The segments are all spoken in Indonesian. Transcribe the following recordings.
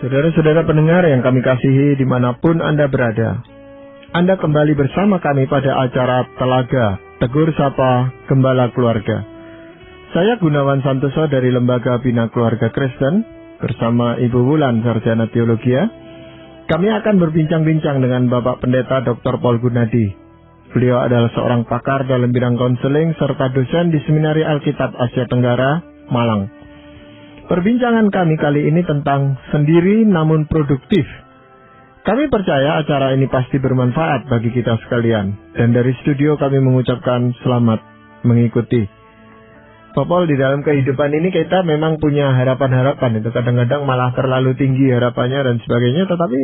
Saudara-saudara pendengar yang kami kasihi dimanapun Anda berada, Anda kembali bersama kami pada acara Telaga Tegur Sapa Gembala Keluarga. Saya Gunawan Santoso dari Lembaga Bina Keluarga Kristen bersama Ibu Wulan Sarjana Teologia. Kami akan berbincang-bincang dengan Bapak Pendeta Dr. Paul Gunadi. Beliau adalah seorang pakar dalam bidang konseling serta dosen di Seminari Alkitab Asia Tenggara, Malang. Perbincangan kami kali ini tentang sendiri namun produktif. Kami percaya acara ini pasti bermanfaat bagi kita sekalian. Dan dari studio kami mengucapkan selamat mengikuti. Pak Paul, di dalam kehidupan ini kita memang punya harapan-harapan. Itu kadang-kadang malah terlalu tinggi harapannya dan sebagainya. Tetapi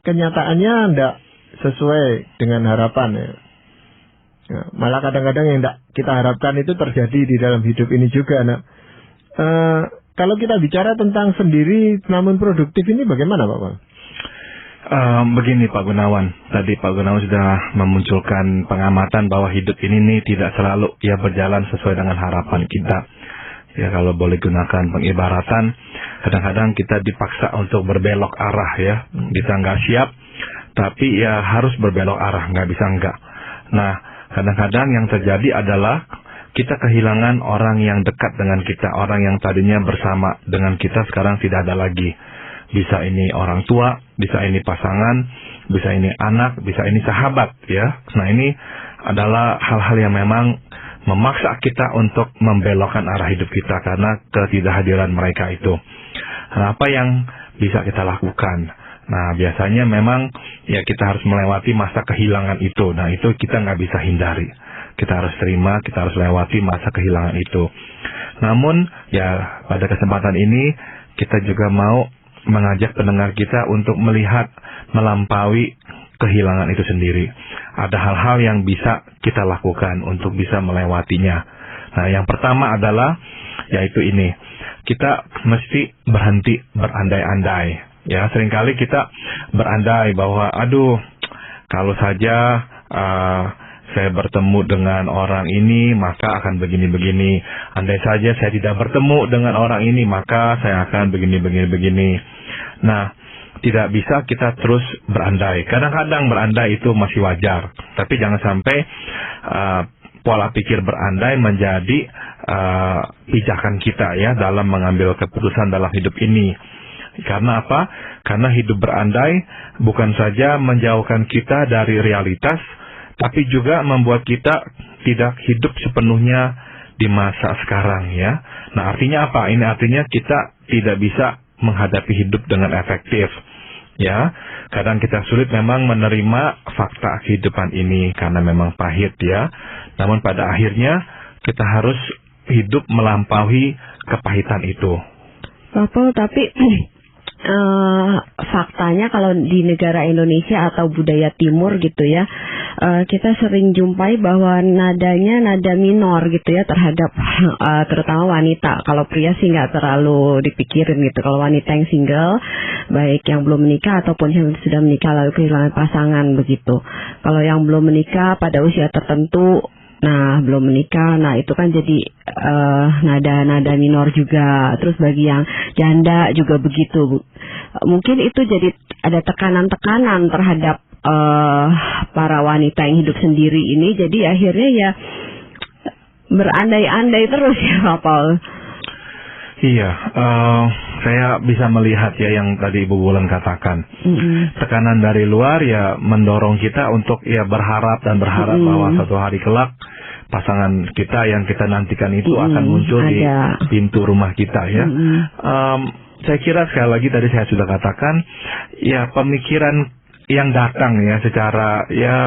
kenyataannya tidak sesuai dengan harapan. Ya, malah kadang-kadang yang tidak kita harapkan itu terjadi di dalam hidup ini juga. Kalau kita bicara tentang sendiri namun produktif ini bagaimana Pak Paul? Begini Pak Gunawan, tadi Pak Gunawan sudah memunculkan pengamatan bahwa hidup ini tidak selalu berjalan sesuai dengan harapan kita. Ya, kalau boleh gunakan pengibaratan, kadang-kadang kita dipaksa untuk berbelok arah ya. Kita nggak siap, tapi ya harus berbelok arah, nggak bisa enggak. Nah, kadang-kadang yang terjadi adalah kita kehilangan orang yang dekat dengan kita, orang yang tadinya bersama dengan kita sekarang tidak ada lagi. Bisa ini orang tua, bisa ini pasangan, bisa ini anak, bisa ini sahabat ya. Nah, ini adalah hal-hal yang memang memaksa kita untuk membelokkan arah hidup kita karena ketidakhadiran mereka itu. Nah, apa yang bisa kita lakukan? Nah, biasanya memang ya kita harus melewati masa kehilangan itu. Nah, itu kita nggak bisa hindari. Kita harus terima, kita harus lewati masa kehilangan itu. Namun, ya pada kesempatan ini kita juga mau mengajak pendengar kita untuk melihat melampaui kehilangan itu sendiri. Ada hal-hal yang bisa kita lakukan untuk bisa melewatinya. Nah, yang pertama adalah yaitu ini. Kita mesti berhenti berandai-andai. Ya, seringkali kita berandai bahwa kalau saja saya bertemu dengan orang ini, maka akan begini-begini. Andai saja saya tidak bertemu dengan orang ini, maka saya akan begini-begini. Nah, tidak bisa kita terus berandai. Kadang-kadang berandai itu masih wajar. Tapi jangan sampai pola pikir berandai menjadi pijakan kita ya dalam mengambil keputusan dalam hidup ini. Karena apa? Karena hidup berandai bukan saja menjauhkan kita dari realitas, tapi juga membuat kita tidak hidup sepenuhnya di masa sekarang ya. Nah, artinya apa? Ini artinya kita tidak bisa menghadapi hidup dengan efektif. Ya, kadang kita sulit memang menerima fakta kehidupan ini karena memang pahit ya. Namun pada akhirnya kita harus hidup melampaui kepahitan itu. Bapak, tapi faktanya kalau di negara Indonesia atau budaya timur gitu ya, kita sering jumpai bahwa nadanya nada minor gitu ya terhadap terutama wanita. Kalau pria sih nggak terlalu dipikirin gitu. Kalau wanita yang single, baik yang belum menikah ataupun yang sudah menikah lalu kehilangan pasangan begitu. Kalau yang belum menikah pada usia tertentu, nah belum menikah, nah itu kan jadi nada minor juga. Terus bagi yang janda juga begitu. Mungkin itu jadi ada tekanan-tekanan terhadap para wanita yang hidup sendiri ini. Jadi akhirnya ya berandai-andai terus ya Pak Paul. Iya, saya bisa melihat ya yang tadi Ibu Wulan katakan. Tekanan dari luar ya mendorong kita untuk ya berharap bahwa suatu hari kelak pasangan kita yang kita nantikan itu akan muncul di pintu rumah kita ya. Saya kira sekali lagi tadi saya sudah katakan ya pemikiran yang datang ya secara ya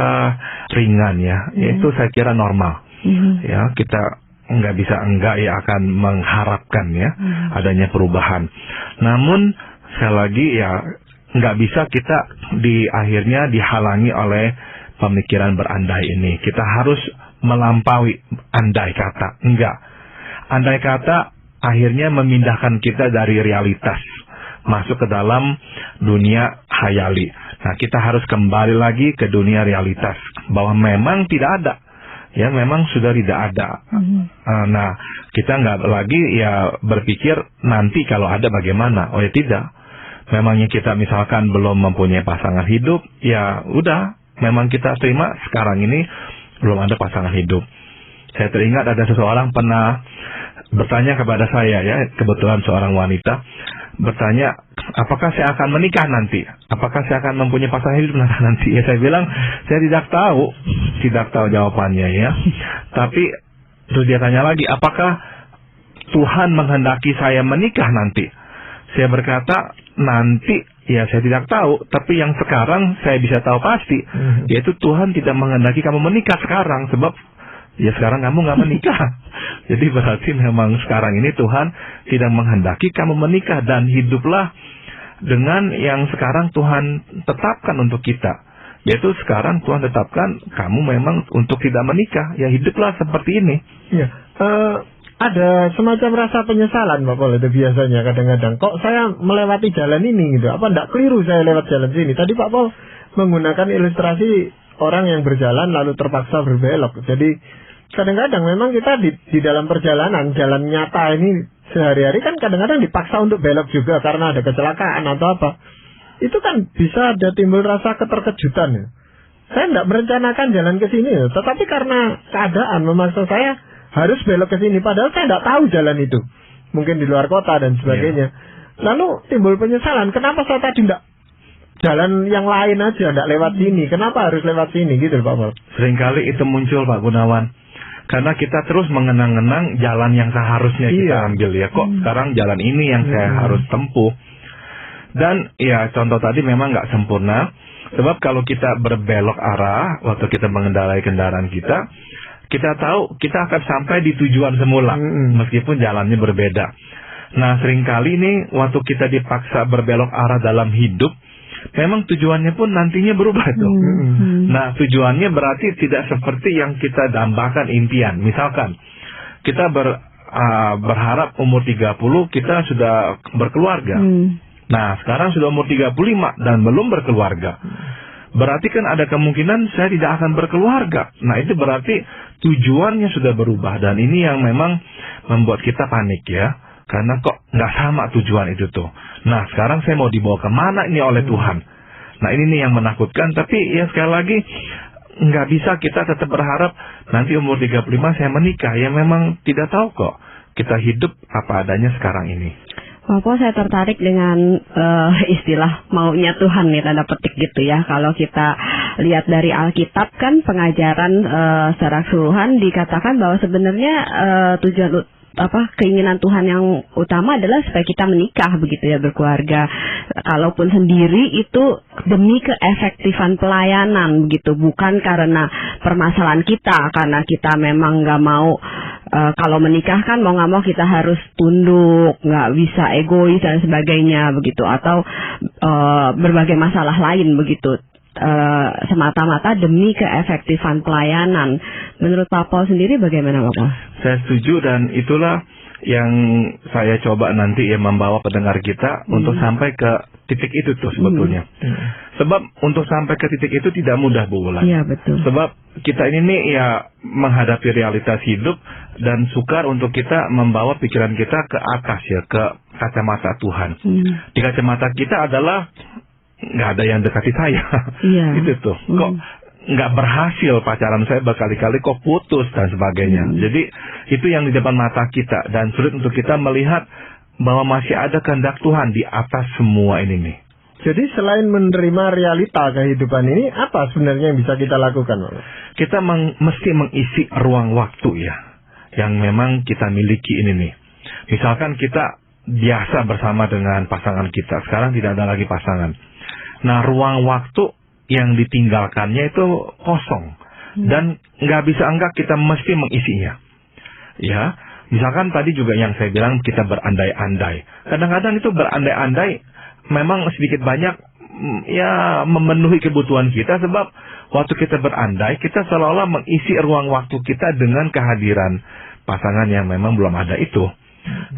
ringan ya, itu saya kira normal. Ya, kita nggak bisa enggak ya akan mengharapkan ya adanya perubahan. Namun sekali lagi ya nggak bisa kita akhirnya dihalangi oleh pemikiran berandai ini. Kita harus melampaui andai kata. Enggak. Andai kata akhirnya memindahkan kita dari realitas masuk ke dalam dunia hayali. Nah, kita harus kembali lagi ke dunia realitas bahwa memang tidak ada. Ya, memang sudah tidak ada. Nah, kita nggak lagi ya berpikir nanti kalau ada bagaimana. Oh ya tidak. memangnya kita misalkan belum mempunyai pasangan hidup, ya udah, memang kita terima sekarang ini belum ada pasangan hidup. Saya teringat ada seseorang pernah bertanya kepada saya, ya, kebetulan seorang wanita bertanya, apakah saya akan menikah nanti? Apakah saya akan mempunyai pasangan hidup nanti? Ya, saya bilang, saya tidak tahu jawabannya, ya. Tapi terus dia tanya lagi, apakah Tuhan menghendaki saya menikah nanti? Saya berkata, nanti, ya saya tidak tahu. Tapi yang sekarang saya bisa tahu pasti, yaitu Tuhan tidak menghendaki kamu menikah sekarang, sebab ya sekarang kamu nggak menikah. Jadi berarti memang sekarang ini Tuhan tidak menghendaki kamu menikah, dan hiduplah dengan yang sekarang Tuhan tetapkan untuk kita. Yaitu sekarang Tuhan tetapkan kamu memang untuk tidak menikah, ya hiduplah seperti ini. Ya, ada semacam rasa penyesalan Pak Paul itu biasanya kadang-kadang. Kok saya melewati jalan ini gitu? Apa enggak keliru saya lewat jalan sini? Tadi Pak Paul menggunakan ilustrasi orang yang berjalan lalu terpaksa berbelok. Jadi kadang-kadang memang kita di dalam perjalanan, jalan nyata ini sehari-hari kan kadang-kadang dipaksa untuk belok juga karena ada kecelakaan atau apa. Itu kan bisa ada timbul rasa keterkejutan ya. Saya tidak merencanakan jalan ke sini ya, tetapi karena keadaan memaksa saya harus belok ke sini, padahal saya tidak tahu jalan itu. Mungkin di luar kota dan sebagainya. Lalu timbul penyesalan, kenapa saya tadi tidak jalan yang lain aja, tidak lewat sini? Kenapa harus lewat sini gitu Pak Paul? Seringkali itu muncul Pak Gunawan. Karena kita terus mengenang-enang jalan yang seharusnya kita ambil, ya. Kok sekarang jalan ini yang saya harus tempuh. Dan ya contoh tadi memang nggak sempurna. Sebab kalau kita berbelok arah waktu kita mengendarai kendaraan kita tahu kita akan sampai di tujuan semula, meskipun jalannya berbeda. Nah, seringkali ini waktu kita dipaksa berbelok arah dalam hidup, memang tujuannya pun nantinya berubah tuh. Nah, tujuannya berarti tidak seperti yang kita dambakan impian. Misalkan kita berharap umur 30 kita sudah berkeluarga. Nah, sekarang sudah umur 35 dan belum berkeluarga. Berarti kan ada kemungkinan saya tidak akan berkeluarga. Nah, itu berarti tujuannya sudah berubah. Dan ini yang memang membuat kita panik, ya. Karena kok nggak sama tujuan itu tuh. Nah, sekarang saya mau dibawa kemana ini oleh Tuhan? Nah, ini nih yang menakutkan. Tapi ya sekali lagi, nggak bisa kita tetap berharap nanti umur 35 saya menikah. Ya memang tidak tahu kok. Kita hidup apa adanya sekarang ini. Bapak, saya tertarik dengan istilah maunya Tuhan nih, tanda petik gitu ya. Kalau kita lihat dari Alkitab kan pengajaran secara keseluruhan dikatakan bahwa sebenarnya tujuan keinginan Tuhan yang utama adalah supaya kita menikah begitu ya, berkeluarga. Kalaupun sendiri itu demi keefektifan pelayanan begitu, bukan karena permasalahan kita, karena kita memang nggak mau. Kalau menikah kan mau nggak mau kita harus tunduk, nggak bisa egois dan sebagainya begitu, atau berbagai masalah lain begitu, semata-mata demi keefektifan pelayanan. Menurut Pak Paul sendiri bagaimana Pak Paul? Saya setuju, dan itulah yang saya coba nanti ya membawa pendengar kita untuk sampai ke titik itu tuh sebetulnya. Sebab untuk sampai ke titik itu tidak mudah, Bu Wulan. Iya, betul. Sebab kita ini nih ya menghadapi realitas hidup, dan sukar untuk kita membawa pikiran kita ke atas ya, ke kacamata Tuhan. Di kacamata kita adalah nggak ada yang dekati saya. Iya. Itu tuh. Kok nggak berhasil pacaran saya berkali-kali, kok putus dan sebagainya. Jadi itu yang di depan mata kita, dan sulit untuk kita melihat bahwa masih ada kehendak Tuhan di atas semua ini nih. Jadi selain menerima realita kehidupan ini, apa sebenarnya yang bisa kita lakukan? Kita mesti mengisi ruang waktu ya, yang memang kita miliki ini nih. Misalkan kita biasa bersama dengan pasangan kita, sekarang tidak ada lagi pasangan. Nah, ruang waktu yang ditinggalkannya itu kosong, dan nggak bisa enggak kita mesti mengisinya. Ya, misalkan tadi juga yang saya bilang kita berandai-andai. Kadang-kadang itu berandai-andai memang sedikit banyak ya memenuhi kebutuhan kita, sebab waktu kita berandai kita seolah-olah mengisi ruang waktu kita dengan kehadiran pasangan yang memang belum ada itu.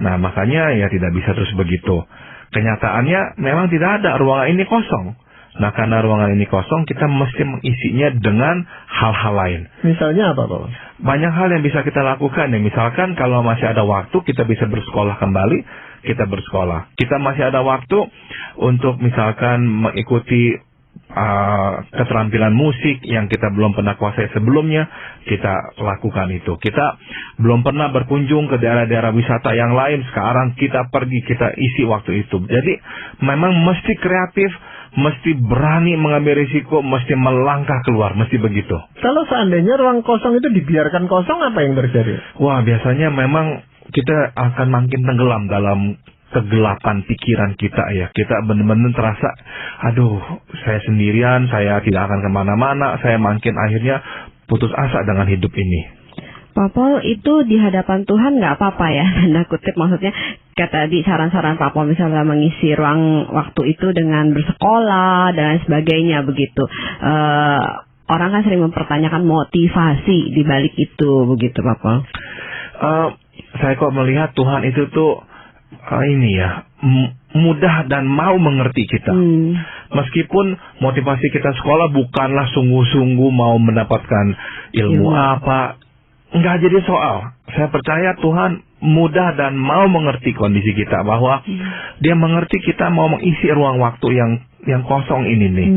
Nah, makanya ya tidak bisa terus begitu. Kenyataannya memang tidak ada, ruangan ini kosong. Nah, karena ruangan ini kosong, kita mesti mengisinya dengan hal-hal lain. Misalnya apa, Pak? Banyak hal yang bisa kita lakukan ya. Misalkan kalau masih ada waktu, kita bisa bersekolah kembali, kita bersekolah. Kita masih ada waktu untuk misalkan mengikuti keterampilan musik yang kita belum pernah kuasai sebelumnya, kita lakukan itu. Kita belum pernah berkunjung ke daerah-daerah wisata yang lain, sekarang kita pergi, kita isi waktu itu. Jadi memang mesti kreatif, mesti berani mengambil risiko, mesti melangkah keluar, mesti begitu. Kalau seandainya ruang kosong itu dibiarkan kosong, apa yang terjadi? Wah, biasanya memang kita akan makin tenggelam dalam kegelapan pikiran kita ya. Kita benar-benar terasa, aduh, saya sendirian, saya tidak akan kemana-mana, saya makin akhirnya putus asa dengan hidup ini. Pak Pol, itu di hadapan Tuhan nggak apa-apa ya, tanda kutip, maksudnya kayak tadi saran-saran Pak Pol misalnya mengisi ruang waktu itu dengan bersekolah dan sebagainya begitu. Orang kan sering mempertanyakan motivasi di balik itu, begitu Pak Pol. Saya kok melihat Tuhan itu tuh ini ya, mudah dan mau mengerti kita. Meskipun motivasi kita sekolah bukanlah sungguh-sungguh mau mendapatkan ilmu apa, enggak jadi soal. Saya percaya Tuhan mudah dan mau mengerti kondisi kita, bahwa Dia mengerti kita mau mengisi ruang waktu yang kosong ini nih.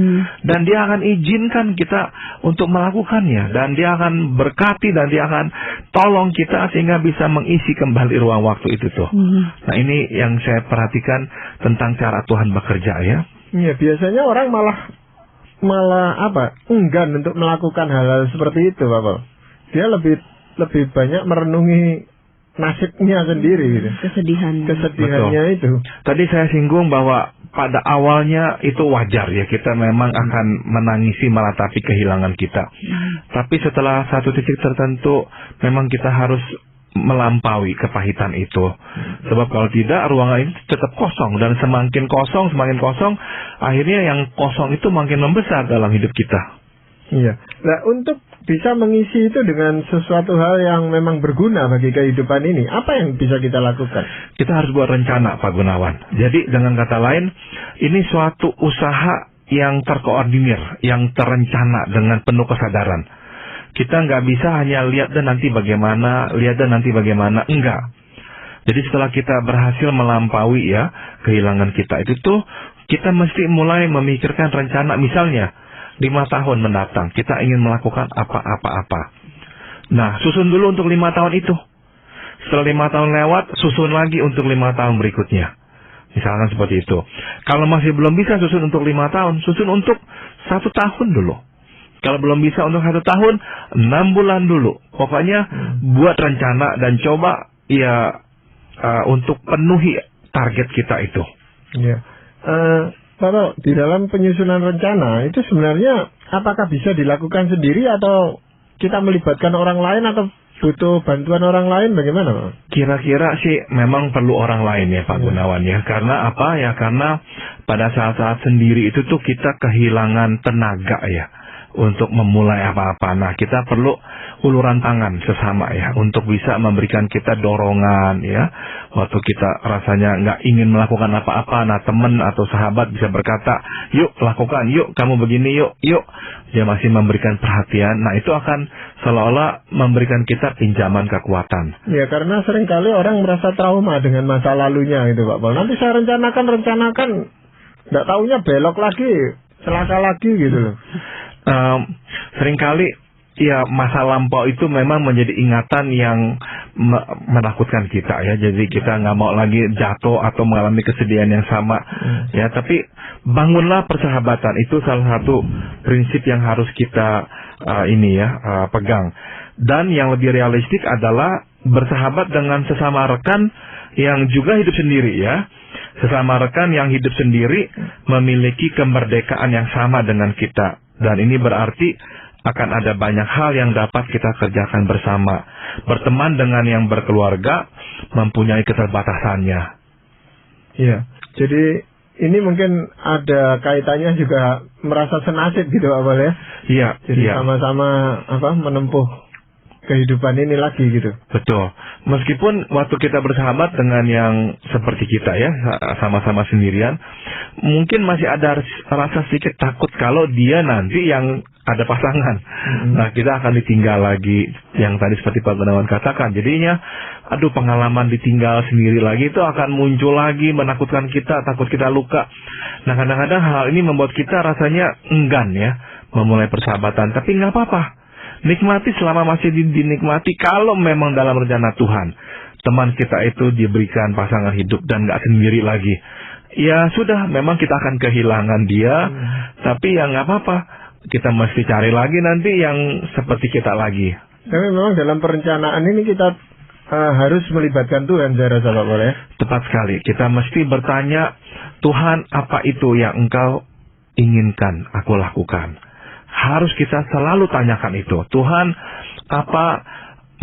Dan Dia akan izinkan kita untuk melakukannya, dan Dia akan berkati, dan Dia akan tolong kita sehingga bisa mengisi kembali ruang waktu itu tuh. Nah, ini yang saya perhatikan tentang cara Tuhan bekerja ya. Iya, biasanya orang malah enggan untuk melakukan hal-hal seperti itu, Pak Pol. Dia lebih banyak merenungi nasibnya sendiri gitu. Kesedihannya. Betul. Itu. Tadi saya singgung bahwa pada awalnya itu wajar ya, kita memang akan menangisi meratapi kehilangan kita. Tapi setelah satu titik tertentu memang kita harus melampaui kepahitan itu. Sebab kalau tidak, ruangan ini tetap kosong, dan semakin kosong, akhirnya yang kosong itu makin membesar dalam hidup kita. Iya. Nah, untuk bisa mengisi itu dengan sesuatu hal yang memang berguna bagi kehidupan ini, apa yang bisa kita lakukan? Kita harus buat rencana, Pak Gunawan. Jadi dengan kata lain, ini suatu usaha yang terkoordinir, yang terencana dengan penuh kesadaran. Kita nggak bisa hanya lihat dan nanti bagaimana, enggak. Jadi setelah kita berhasil melampaui ya kehilangan kita itu tuh, kita mesti mulai memikirkan rencana. Misalnya 5 tahun mendatang kita ingin melakukan apa. Nah, susun dulu untuk 5 tahun itu. Setelah 5 tahun lewat, susun lagi untuk 5 tahun berikutnya. Misalkan seperti itu. Kalau masih belum bisa susun untuk 5 tahun, susun untuk 1 tahun dulu. Kalau belum bisa untuk 1 tahun, 6 bulan dulu. Pokoknya buat rencana dan coba ya untuk penuhi target kita itu. Iya. Kalau di dalam penyusunan rencana itu sebenarnya apakah bisa dilakukan sendiri atau kita melibatkan orang lain atau butuh bantuan orang lain, bagaimana Pak? Kira-kira sih memang perlu orang lain ya Pak Gunawan ya. Karena apa ya? Karena pada saat-saat sendiri itu tuh kita kehilangan tenaga ya untuk memulai apa-apa. Nah, kita perlu uluran tangan sesama ya untuk bisa memberikan kita dorongan ya. Waktu kita rasanya nggak ingin melakukan apa-apa, nah teman atau sahabat bisa berkata, yuk lakukan, yuk kamu begini, yuk. Dia masih memberikan perhatian. Nah, itu akan seolah-olah memberikan kita pinjaman kekuatan. Ya, karena seringkali orang merasa trauma dengan masa lalunya gitu Pak Pol. Nanti saya rencanakan, nggak taunya belok lagi, celaka lagi gitu loh. Seringkali ya masa lampau itu memang menjadi ingatan yang menakutkan kita ya. Jadi kita nggak mau lagi jatuh atau mengalami kesedihan yang sama ya. Tapi bangunlah persahabatan, itu salah satu prinsip yang harus kita pegang. Dan yang lebih realistik adalah bersahabat dengan sesama rekan yang juga hidup sendiri ya. Sesama rekan yang hidup sendiri memiliki kemerdekaan yang sama dengan kita. Dan ini berarti akan ada banyak hal yang dapat kita kerjakan bersama. Berteman dengan yang berkeluarga mempunyai keterbatasannya. Iya. Jadi ini mungkin ada kaitannya juga merasa senasib gitu Pak Pol ya. Iya. Jadi sama-sama menempuh kehidupan ini lagi gitu. Betul. Meskipun waktu kita bersahabat dengan yang seperti kita ya, sama-sama sendirian, mungkin masih ada rasa sedikit takut kalau dia nanti yang ada pasangan. Nah, kita akan ditinggal lagi, yang tadi seperti Pak Gunawan katakan. Jadinya, aduh, pengalaman ditinggal sendiri lagi itu akan muncul lagi, menakutkan kita, takut kita luka. Nah, kadang-kadang hal ini membuat kita rasanya enggan ya, memulai persahabatan. Tapi nggak apa-apa. Nikmati selama masih dinikmati. Kalau memang dalam rencana Tuhan, teman kita itu diberikan pasangan hidup dan nggak sendiri lagi, ya sudah, memang kita akan kehilangan dia. Tapi ya nggak apa-apa, kita mesti cari lagi nanti yang seperti kita lagi. Tapi memang dalam perencanaan ini kita harus melibatkan Tuhan, saya rasa Pak Pol ya. Tepat sekali. Kita mesti bertanya, Tuhan, apa itu yang Engkau inginkan aku lakukan? Harus kita selalu tanyakan itu. Tuhan, apa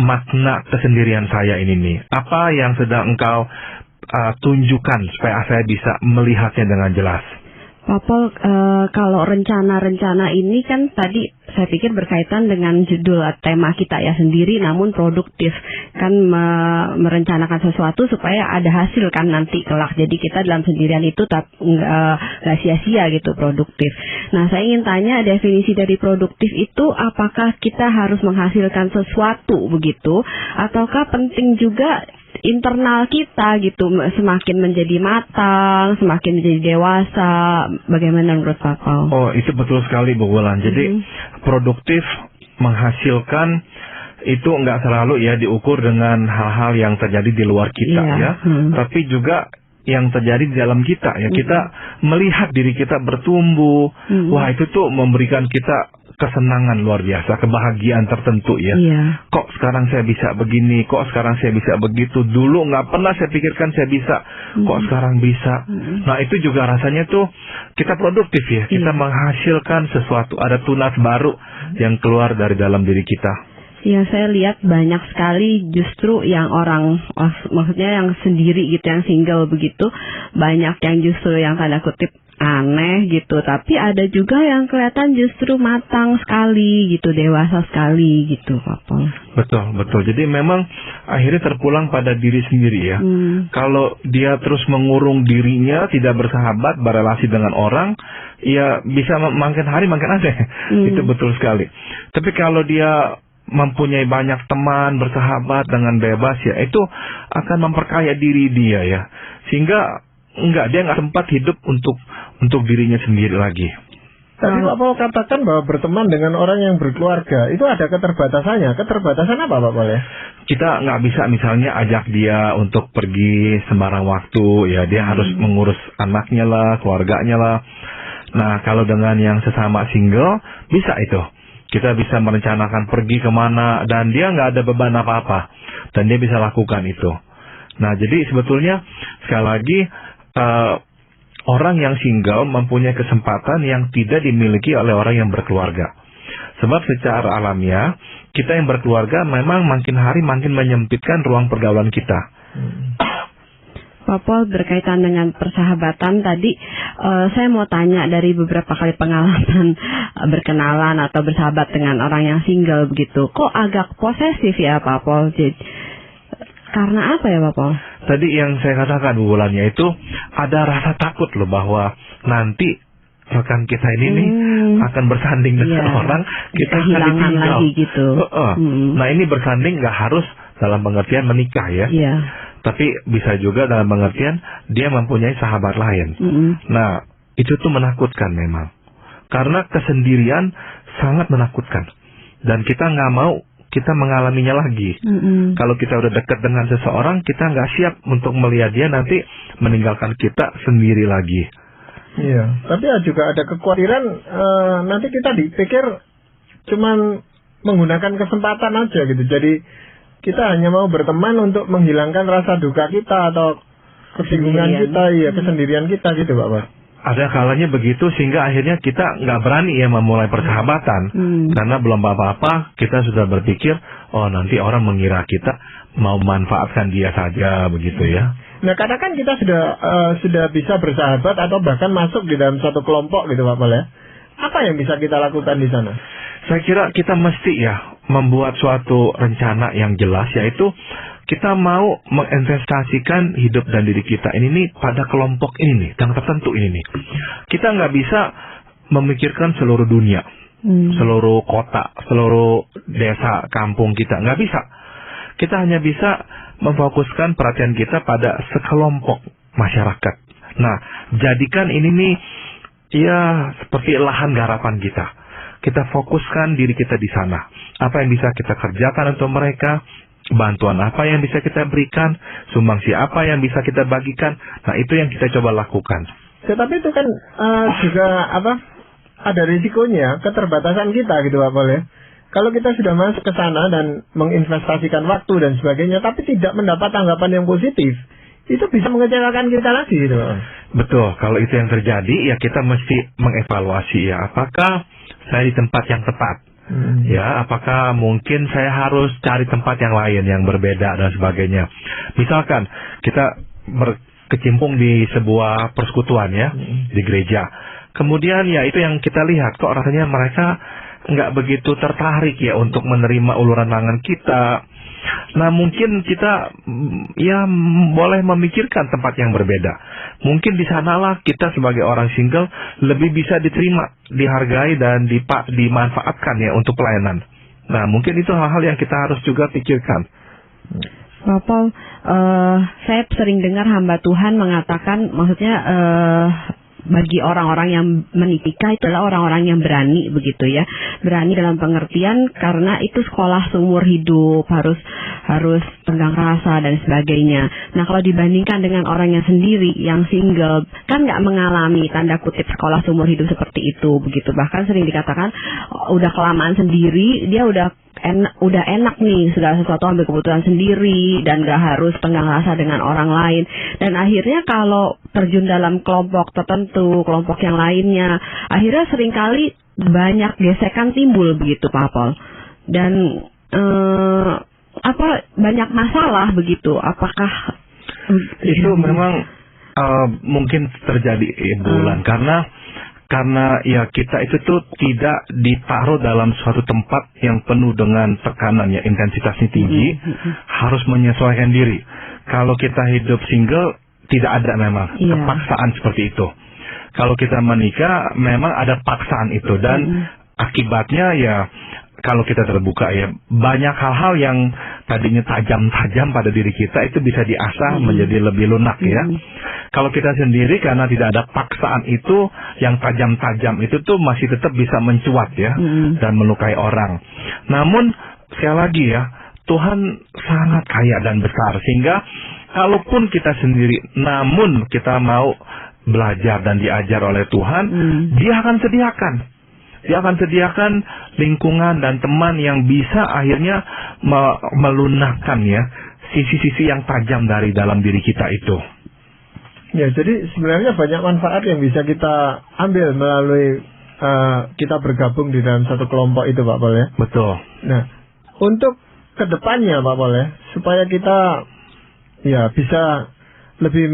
makna kesendirian saya ini nih? Apa yang sedang Engkau tunjukkan supaya saya bisa melihatnya dengan jelas? Pak Pol, kalau rencana-rencana ini kan tadi saya pikir berkaitan dengan judul tema kita ya, sendiri namun produktif. Kan merencanakan sesuatu supaya ada hasil kan nanti kelak. Jadi kita dalam sendirian itu nggak sia-sia gitu, produktif. Nah, saya ingin tanya definisi dari produktif itu, apakah kita harus menghasilkan sesuatu begitu? Ataukah penting juga internal kita gitu, semakin menjadi matang, semakin menjadi dewasa? Bagaimana menurut Pak Paul? Oh, itu betul sekali Bu Wulan. Jadi produktif, menghasilkan itu nggak selalu ya diukur dengan hal-hal yang terjadi di luar kita ya, tapi juga yang terjadi di dalam kita ya. Kita melihat diri kita bertumbuh, wah itu tuh memberikan kita kesenangan luar biasa, kebahagiaan tertentu ya. Kok sekarang saya bisa begini, kok sekarang saya bisa begitu, dulu nggak pernah saya pikirkan saya bisa, kok sekarang bisa. Nah, itu juga rasanya tuh kita produktif ya, kita menghasilkan sesuatu, ada tunas baru yang keluar dari dalam diri kita. Ya, saya lihat banyak sekali justru yang orang, maksudnya yang sendiri gitu, yang single begitu, banyak yang justru yang tanda kutip aneh gitu, tapi ada juga yang kelihatan justru matang sekali gitu, dewasa sekali gitu, Pak Paul. Betul. Jadi memang akhirnya terpulang pada diri sendiri ya. Kalau dia terus mengurung dirinya, tidak bersahabat, berrelasi dengan orang, ya bisa makin hari makin aneh. Itu betul sekali. Tapi kalau dia mempunyai banyak teman, bersahabat dengan bebas ya, itu akan memperkaya diri dia ya. Sehingga dia nggak sempat hidup untuk dirinya sendiri lagi. Tadi Pak Paul katakan bahwa berteman dengan orang yang berkeluarga itu ada keterbatasannya. Keterbatasan apa Pak Paul ya? Kita nggak bisa misalnya ajak dia untuk pergi sembarang waktu ya, dia harus mengurus anaknya lah, keluarganya lah. Nah, kalau dengan yang sesama single bisa itu. Kita bisa merencanakan pergi kemana dan dia nggak ada beban apa-apa dan dia bisa lakukan itu. Nah, jadi sebetulnya sekali lagi orang yang single mempunyai kesempatan yang tidak dimiliki oleh orang yang berkeluarga. Sebab secara alamiah kita yang berkeluarga memang makin hari makin menyempitkan ruang pergaulan kita. Pak Paul, berkaitan dengan persahabatan tadi, saya mau tanya dari beberapa kali pengalaman berkenalan atau bersahabat dengan orang yang single begitu, kok agak posesif ya Pak Paul? Karena apa ya Pak Paul? Tadi yang saya katakan Bu Wulan, yaitu ada rasa takut loh bahwa nanti rekan kita ini nih akan bersanding dengan orang, kita akan ditinggal lagi gitu. Nah, ini bersanding nggak harus dalam pengertian menikah ya. Tapi bisa juga dalam pengertian dia mempunyai sahabat lain. Nah, itu tuh menakutkan memang. Karena kesendirian sangat menakutkan. Dan kita nggak mau kita mengalaminya lagi. Kalau kita udah dekat dengan seseorang, kita nggak siap untuk melihat dia nanti meninggalkan kita sendiri lagi. Iya, tapi juga ada kekhawatiran nanti kita dipikir cuman menggunakan kesempatan aja gitu. Jadi kita hanya mau berteman untuk menghilangkan rasa duka kita atau kebingungan kita, kesendirian kita gitu Pak. Ada kalanya begitu sehingga akhirnya kita nggak berani ya memulai persahabatan. Karena belum apa-apa kita sudah berpikir, oh nanti orang mengira kita mau manfaatkan dia saja begitu ya. Nah, kadang kan kita sudah bisa bersahabat atau bahkan masuk di dalam satu kelompok gitu Pak Pol ya. Apa yang bisa kita lakukan di sana? Saya kira kita mesti ya membuat suatu rencana yang jelas, yaitu kita mau menginvestasikan hidup dan diri kita ini nih pada kelompok ini nih, yang tertentu ini nih. Kita nggak bisa memikirkan seluruh dunia, seluruh kota, seluruh desa, kampung kita. Nggak bisa. Kita hanya bisa memfokuskan perhatian kita pada sekelompok masyarakat. Nah, jadikan ini nih, ya seperti lahan garapan kita. Kita fokuskan diri kita di sana. Apa yang bisa kita kerjakan untuk mereka, bantuan apa yang bisa kita berikan, sumbangsi apa yang bisa kita bagikan. Nah, itu yang kita coba lakukan. Tetapi itu kan juga ada risikonya, keterbatasan kita gitu Pak Pol ya. Kalau kita sudah masuk ke sana dan menginvestasikan waktu dan sebagainya, tapi tidak mendapat tanggapan yang positif, itu bisa mengecewakan kita lagi gitu Pak. Betul, kalau itu yang terjadi, ya kita mesti mengevaluasi ya, apakah saya di tempat yang tepat. Ya, apakah mungkin saya harus cari tempat yang lain yang berbeda dan sebagainya. Misalkan kita berkecimpung di sebuah persekutuan ya, di gereja. Kemudian ya itu yang kita lihat, kok rasanya mereka nggak begitu tertarik ya untuk menerima uluran tangan kita. Nah, mungkin kita ya boleh memikirkan tempat yang berbeda. Mungkin di sanalah kita sebagai orang single lebih bisa diterima, dihargai dan dimanfaatkan ya untuk pelayanan. Nah, mungkin itu hal-hal yang kita harus juga pikirkan. Pak Pol, saya sering dengar hamba Tuhan mengatakan, maksudnya bagi orang-orang yang menikah itu adalah orang-orang yang berani begitu ya. Berani dalam pengertian karena itu sekolah seumur hidup, harus tenggang rasa dan sebagainya. Nah, kalau dibandingkan dengan orang yang sendiri, yang single, kan nggak mengalami tanda kutip sekolah seumur hidup seperti itu begitu. Bahkan sering dikatakan udah kelamaan sendiri, dia udah enak nih, segala sesuatu ambil keputusan sendiri dan gak harus tenggang rasa dengan orang lain. Dan akhirnya kalau terjun dalam kelompok tertentu, kelompok yang lainnya, akhirnya seringkali banyak gesekan timbul begitu Pak Pol. Dan banyak masalah begitu. Apakah itu memang mungkin terjadi bulan karena ya kita itu tuh tidak ditaruh dalam suatu tempat yang penuh dengan tekanan ya, intensitasnya tinggi, harus menyesuaikan diri. Kalau kita hidup single tidak ada memang kepaksaan seperti itu. Kalau kita menikah memang ada paksaan itu, dan akibatnya ya kalau kita terbuka ya, banyak hal-hal yang tadinya tajam-tajam pada diri kita itu bisa diasah menjadi lebih lunak ya. Kalau kita sendiri karena tidak ada paksaan itu, yang tajam-tajam itu tuh masih tetap bisa mencuat ya, dan melukai orang. Namun sekali lagi ya, Tuhan sangat kaya dan besar, sehingga kalaupun kita sendiri, namun kita mau belajar dan diajar oleh Tuhan, Dia akan sediakan. Dia akan sediakan lingkungan dan teman yang bisa akhirnya melunakkan ya sisi-sisi yang tajam dari dalam diri kita itu. Ya, jadi sebenarnya banyak manfaat yang bisa kita ambil melalui kita bergabung di dalam satu kelompok itu Pak Pol ya. Betul. Nah, untuk kedepannya Pak Pol ya, supaya kita ya bisa lebih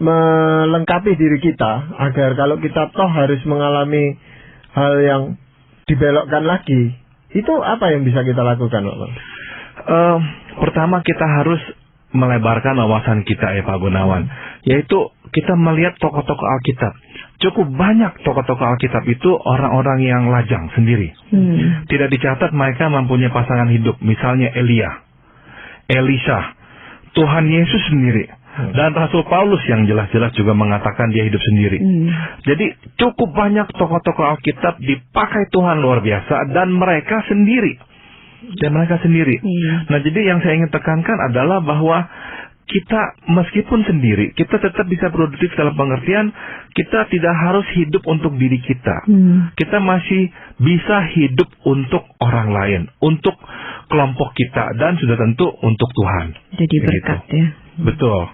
melengkapi diri kita, agar kalau kita toh harus mengalami hal yang dibelokkan lagi, itu apa yang bisa kita lakukan Pak Pol? Pertama kita harus melebarkan wawasan kita ya Pak Gunawan, yaitu kita melihat tokoh-tokoh Alkitab. Cukup banyak tokoh-tokoh Alkitab itu orang-orang yang lajang sendiri. Tidak dicatat mereka mempunyai pasangan hidup. Misalnya Elia, Elisha, Tuhan Yesus sendiri, dan Rasul Paulus yang jelas-jelas juga mengatakan dia hidup sendiri. Jadi cukup banyak tokoh-tokoh Alkitab dipakai Tuhan luar biasa, dan mereka sendiri. Nah, jadi yang saya ingin tekankan adalah bahwa kita meskipun sendiri, kita tetap bisa produktif dalam pengertian kita tidak harus hidup untuk diri kita. Kita masih bisa hidup untuk orang lain, untuk kelompok kita, dan sudah tentu untuk Tuhan. Jadi berkat ya. Betul.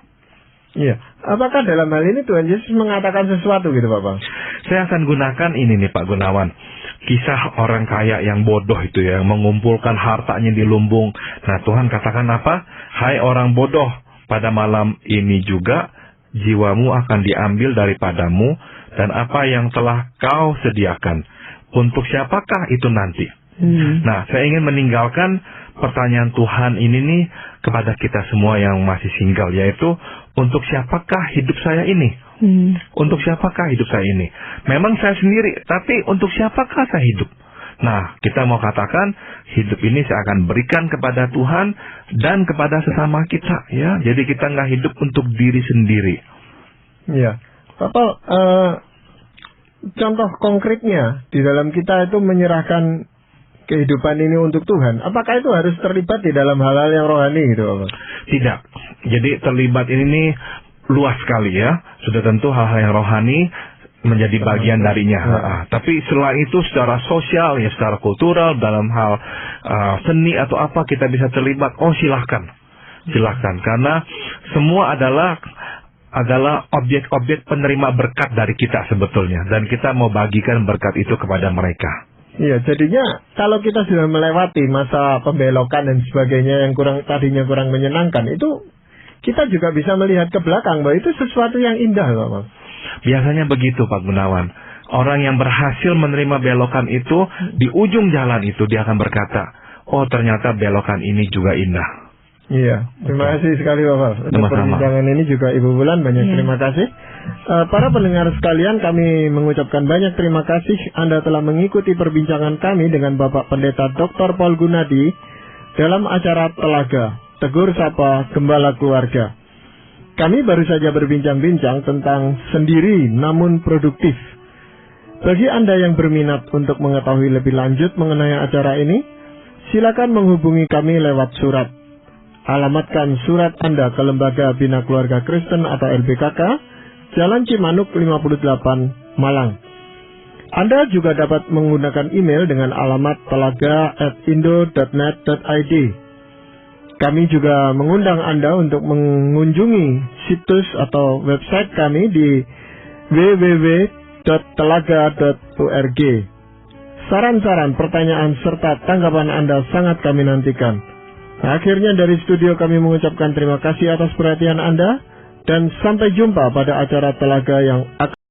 Iya. Apakah dalam hal ini Tuhan Yesus mengatakan sesuatu gitu Bapak? Saya akan gunakan ini nih Pak Gunawan. Kisah orang kaya yang bodoh itu ya, yang mengumpulkan hartanya di lumbung. Nah, Tuhan katakan apa? Hai orang bodoh, pada malam ini juga jiwamu akan diambil daripadamu, dan apa yang telah kau sediakan, untuk siapakah itu nanti? Nah, saya ingin meninggalkan pertanyaan Tuhan ini nih kepada kita semua yang masih single, yaitu untuk siapakah hidup saya ini? Untuk siapakah hidup saya ini? Memang saya sendiri, tapi untuk siapakah saya hidup? Nah, kita mau katakan hidup ini saya akan berikan kepada Tuhan dan kepada sesama kita, ya. Jadi kita nggak hidup untuk diri sendiri. Ya, Bapak, contoh konkretnya di dalam kita itu menyerahkan kehidupan ini untuk Tuhan, apakah itu harus terlibat di dalam hal-hal yang rohani gitu, Bapak? Tidak. Jadi terlibat ini nih luas sekali ya. Sudah tentu hal-hal yang rohani menjadi bagian darinya. Tapi selain itu secara sosial ya, secara kultural, dalam hal seni atau apa kita bisa terlibat. Oh, silahkan. Karena semua adalah objek-objek penerima berkat dari kita sebetulnya, dan kita mau bagikan berkat itu kepada mereka. Iya, jadinya kalau kita sudah melewati masa pembelokan dan sebagainya yang tadinya kurang menyenangkan, itu kita juga bisa melihat ke belakang bahwa itu sesuatu yang indah, Bapak. Biasanya begitu, Pak Gunawan. Orang yang berhasil menerima belokan itu, di ujung jalan itu dia akan berkata, oh ternyata belokan ini juga indah. Iya, terima kasih sekali Bapak. Untuk perbincangan ini juga Ibu Bulan, banyak terima kasih. Para pendengar sekalian, kami mengucapkan banyak terima kasih Anda telah mengikuti perbincangan kami dengan Bapak Pendeta Dr. Paul Gunadi dalam acara Telaga, Tegur Sapa Gembala Keluarga. Kami baru saja berbincang-bincang tentang sendiri namun produktif. Bagi Anda yang berminat untuk mengetahui lebih lanjut mengenai acara ini, silakan menghubungi kami lewat surat. Alamatkan surat Anda ke Lembaga Bina Keluarga Kristen atau LBKK, Jalan Cimanuk 58, Malang. Anda juga dapat menggunakan email dengan alamat telaga@indo.net.id. Kami juga mengundang Anda untuk mengunjungi situs atau website kami di www.telaga.org. Saran-saran, pertanyaan, serta tanggapan Anda sangat kami nantikan. Akhirnya dari studio kami mengucapkan terima kasih atas perhatian Anda, dan sampai jumpa pada acara Telaga yang akan